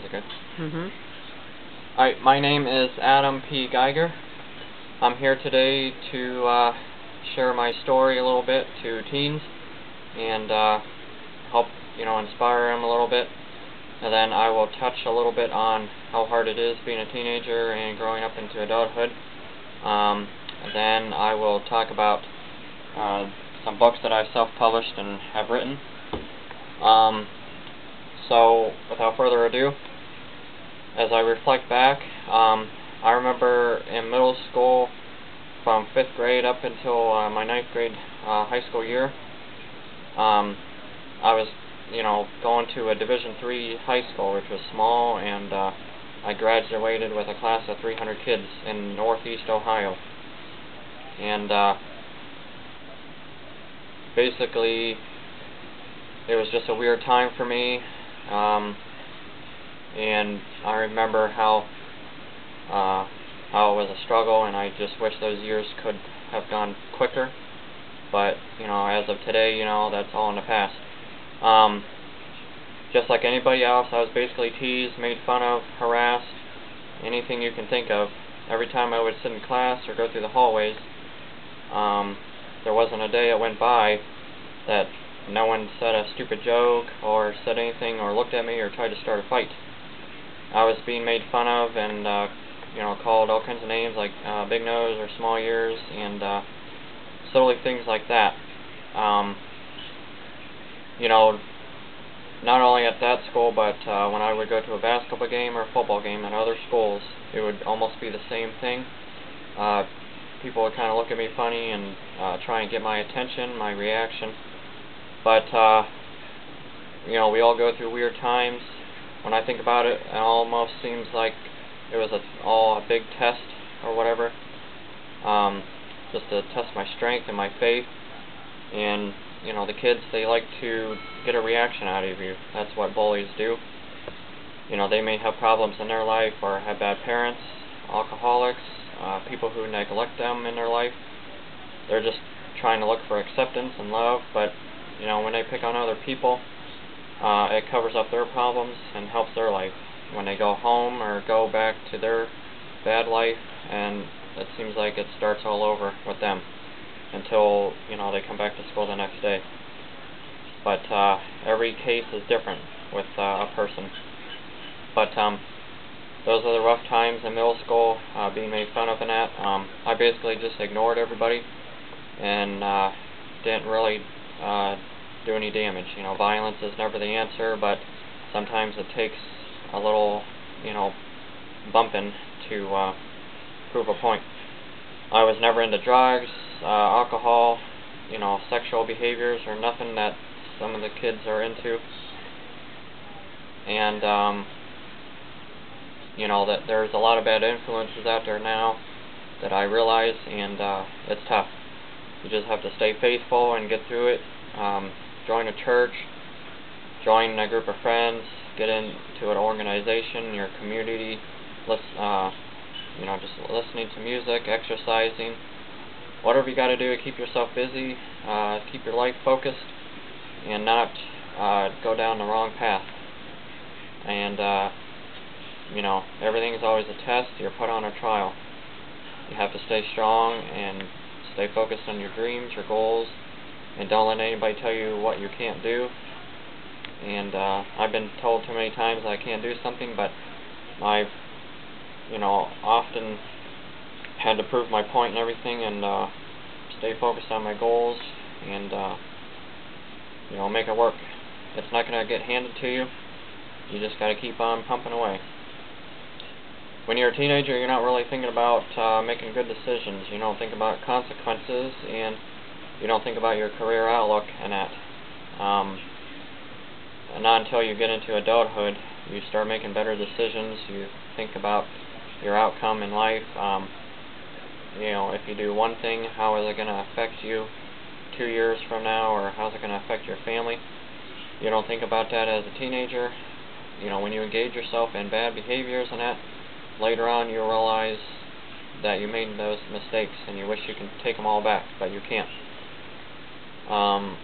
Is it good? Mm-hmm. Alright, my name is Adam P. Geiger. I'm here today to share my story a little bit to teens and help, inspire them a little bit. And then I will touch a little bit on how hard it is being a teenager and growing up into adulthood. And then I will talk about some books that I self-published and have written. So, without further ado, as I reflect back, I remember in middle school, from 5th grade up until my 9th grade high school year, I was, going to a Division III high school, which was small, and I graduated with a class of 300 kids in Northeast Ohio. And basically, it was just a weird time for me. And I remember how it was a struggle, and I just wish those years could have gone quicker. But as of today, that's all in the past. Just like anybody else, I was basically teased, made fun of, harassed, anything you can think of. Every time I would sit in class or go through the hallways, there wasn't a day that went by that no one said a stupid joke or said anything or looked at me or tried to start a fight. I was being made fun of and called all kinds of names like big nose or small ears and silly things like that. Not only at that school, but when I would go to a basketball game or a football game at other schools, it would almost be the same thing. People would kind of look at me funny and try and get my attention, my reaction. But, we all go through weird times. When I think about it, it almost seems like it was all a big test or whatever, just to test my strength and my faith. And, the kids, they like to get a reaction out of you. That's what bullies do. They may have problems in their life or have bad parents, alcoholics, people who neglect them in their life. They're just trying to look for acceptance and love, but when they pick on other people, it covers up their problems and helps their life. When they go home or go back to their bad life, and it seems like it starts all over with them until they come back to school the next day. But every case is different with a person. But those are the rough times in middle school, being made fun of and that. I basically just ignored everybody and didn't really do any damage. Violence is never the answer, but sometimes it takes a little, bumping to prove a point. I was never into drugs, alcohol, sexual behaviors, or nothing that some of the kids are into. And that there's a lot of bad influences out there now that I realize, and it's tough. You just have to stay faithful and get through it. Join a church, join a group of friends, get into an organization, your community, just listening to music, exercising, whatever you got to do to keep yourself busy, keep your life focused, and not go down the wrong path. And everything is always a test. You're put on a trial. You have to stay strong and stay focused on your dreams, your goals, and don't let anybody tell you what you can't do. And I've been told too many times I can't do something, but I've often had to prove my point and everything, and stay focused on my goals and make it work. It's not going to get handed to you. You just got to keep on pumping away. When you're a teenager, you're not really thinking about making good decisions. You don't think about consequences, and you don't think about your career outlook and that. And not until you get into adulthood, you start making better decisions. You think about your outcome in life. If you do one thing, how is it going to affect you 2 years from now, or how is it going to affect your family? You don't think about that as a teenager. When you engage yourself in bad behaviors and that, later on you'll realize that you made those mistakes and you wish you could take them all back, but you can't.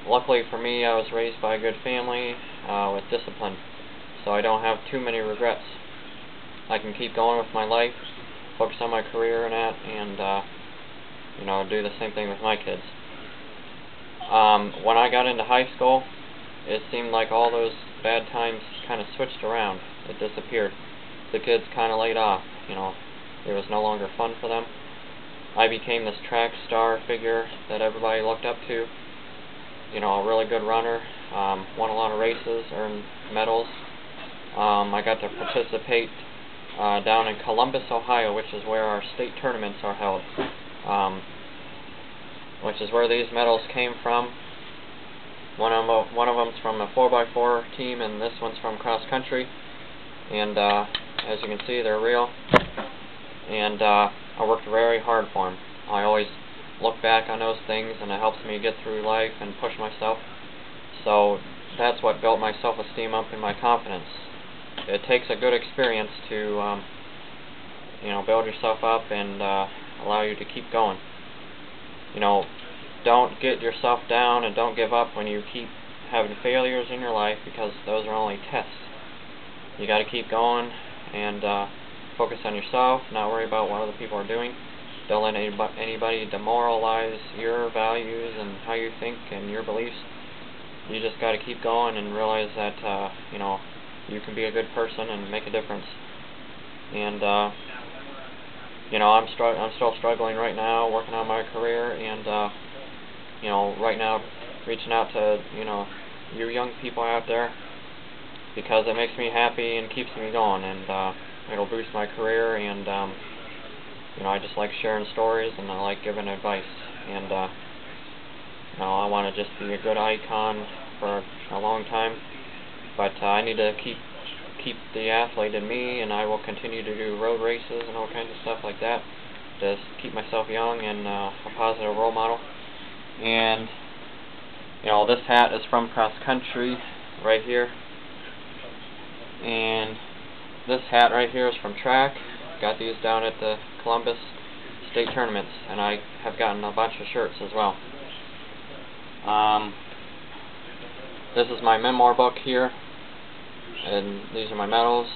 Luckily for me, I was raised by a good family with discipline. so I don't have too many regrets. I can keep going with my life, focus on my career and that, and you know, do the same thing with my kids. When I got into high school, it seemed like all those bad times kind of switched around. It disappeared. The kids kind of laid off. You know, it was no longer fun for them. I became this track star figure that everybody looked up to. You know, a really good runner. Won a lot of races, earned medals. I got to participate down in Columbus, Ohio, which is where our state tournaments are held. Which is where these medals came from. One of them's from a 4x4 team, and this one's from cross country. And as you can see, they're real. And I worked very hard for them. I always look back on those things, and it helps me get through life and push myself. So that's what built my self-esteem up and my confidence. It takes a good experience to you know, build yourself up and allow you to keep going. You know, don't get yourself down and don't give up when you keep having failures in your life, because those are only tests. You got to keep going and focus on yourself, not worry about what other people are doing. Don't let anybody demoralize your values and how you think and your beliefs. You just got to keep going and realize that you know, you can be a good person and make a difference. And you know, I'm still struggling right now, working on my career, and you know, right now reaching out to, you know, you young people out there, because it makes me happy and keeps me going, and it'll boost my career. And you know, I just like sharing stories, and I like giving advice, and you know, I want to just be a good icon for a long time, but I need to keep the athlete in me, and I will continue to do road races and all kinds of stuff like that to keep myself young and a positive role model. And you know, this hat is from cross country right here, and this hat right here is from track. Got these down at the Columbus state tournaments, and I have gotten a bunch of shirts as well. This is my memoir book here, and these are my medals.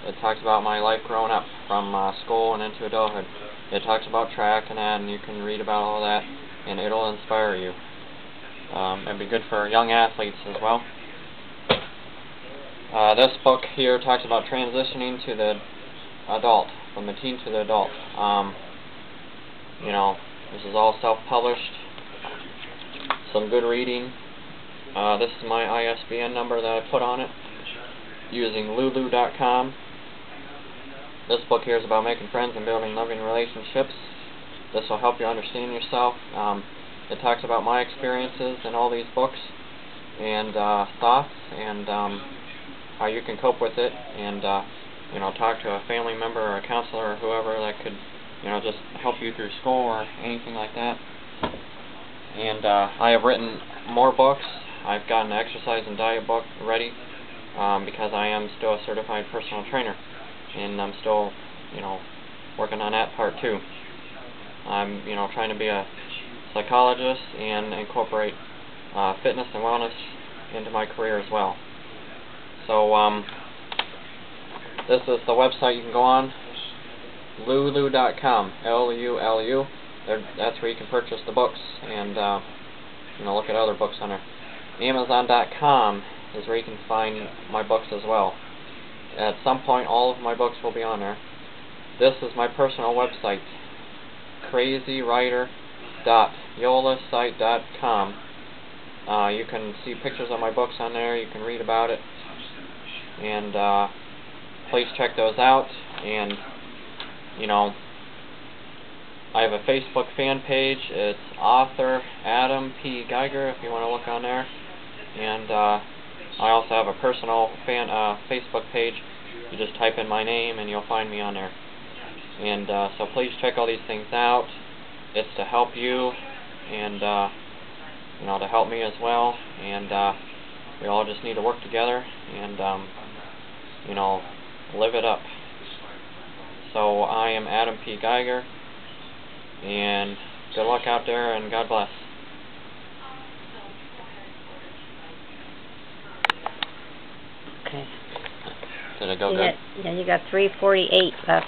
It talks about my life growing up from school and into adulthood. It talks about track and that, and you can read about all that, and it'll inspire you. It'd be good for young athletes as well. This book here talks about transitioning to the adult, from the teen to the adult. You know, this is all self-published. Some good reading. This is my ISBN number that I put on it using lulu.com. This book here is about making friends and building loving relationships. This will help you understand yourself. It talks about my experiences in all these books, and thoughts, and how you can cope with it, and you know, talk to a family member or a counselor or whoever that could, you know, just help you through school or anything like that. And I have written more books. I've got an exercise and diet book ready, because I am still a certified personal trainer, and I'm still, you know, working on that part too. I'm, you know, trying to be a psychologist and incorporate fitness and wellness into my career as well. So this is the website you can go on, lulu.com, L-U-L-U. That's where you can purchase the books and you know, look at other books on there. Amazon.com is where you can find my books as well. At some point, all of my books will be on there. This is my personal website, crazywriter.yolasite.com. You can see pictures of my books on there. You can read about it, and please check those out. And you know, I have a Facebook fan page. It's author Adam P Geiger, if you want to look on there. And I also have a personal Facebook page. You just type in my name and you'll find me on there. And so please check all these things out. It's to help you, and you know, to help me as well. And we all just need to work together and you know, live it up. So I am Adam P Geiger, and good luck out there, and God bless. Okay. Did it go good? Yeah, you got 3:48 left.